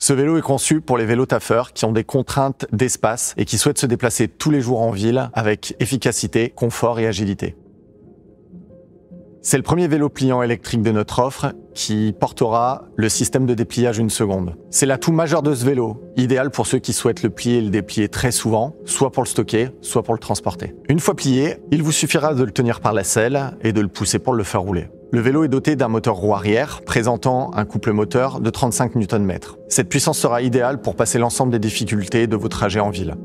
Ce vélo est conçu pour les vélos taffeurs qui ont des contraintes d'espace et qui souhaitent se déplacer tous les jours en ville avec efficacité, confort et agilité. C'est le premier vélo pliant électrique de notre offre qui portera le système de dépliage 1 seconde. C'est l'atout majeur de ce vélo, idéal pour ceux qui souhaitent le plier et le déplier très souvent, soit pour le stocker, soit pour le transporter. Une fois plié, il vous suffira de le tenir par la selle et de le pousser pour le faire rouler. Le vélo est doté d'un moteur roue arrière, présentant un couple moteur de 35 Nm. Cette puissance sera idéale pour passer l'ensemble des difficultés de vos trajets en ville.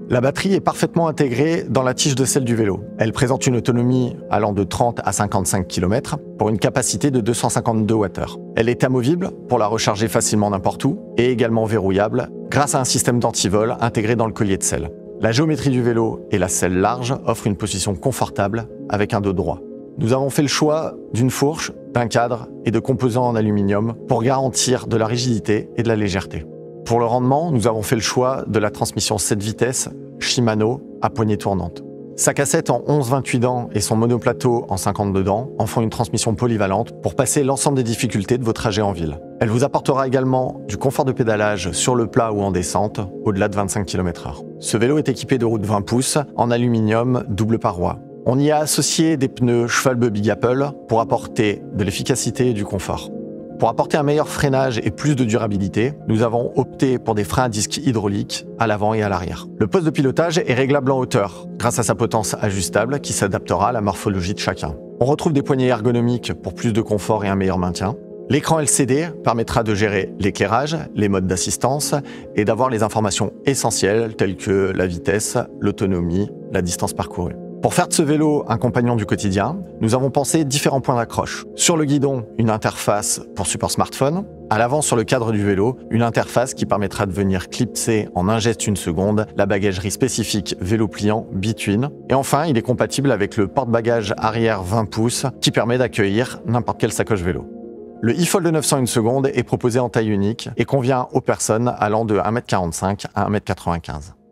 La batterie est parfaitement intégrée dans la tige de selle du vélo. Elle présente une autonomie allant de 30 à 55 km pour une capacité de 252 Wh. Elle est amovible pour la recharger facilement n'importe où et également verrouillable grâce à un système d'antivol intégré dans le collier de selle. La géométrie du vélo et la selle large offrent une position confortable avec un dos droit. Nous avons fait le choix d'une fourche, d'un cadre et de composants en aluminium pour garantir de la rigidité et de la légèreté. Pour le rendement, nous avons fait le choix de la transmission 7 vitesses Shimano à poignée tournante. Sa cassette en 11-28 dents et son monoplateau en 52 dents en font une transmission polyvalente pour passer l'ensemble des difficultés de vos trajets en ville. Elle vous apportera également du confort de pédalage sur le plat ou en descente, au-delà de 25 km/h. Ce vélo est équipé de roues de 20 pouces en aluminium double paroi. On y a associé des pneus Schwalbe Big Apple pour apporter de l'efficacité et du confort. Pour apporter un meilleur freinage et plus de durabilité, nous avons opté pour des freins à disque hydrauliques à l'avant et à l'arrière. Le poste de pilotage est réglable en hauteur grâce à sa potence ajustable qui s'adaptera à la morphologie de chacun. On retrouve des poignées ergonomiques pour plus de confort et un meilleur maintien. L'écran LCD permettra de gérer l'éclairage, les modes d'assistance et d'avoir les informations essentielles telles que la vitesse, l'autonomie, la distance parcourue. Pour faire de ce vélo un compagnon du quotidien, nous avons pensé différents points d'accroche. Sur le guidon, une interface pour support smartphone. À l'avant, sur le cadre du vélo, une interface qui permettra de venir clipser en un geste 1 seconde la bagagerie spécifique vélo pliant Between. Et enfin, il est compatible avec le porte-bagages arrière 20 pouces qui permet d'accueillir n'importe quelle sacoche vélo. Le e-Fold 900 1 seconde est proposé en taille unique et convient aux personnes allant de 1,45 m à 1,95 m.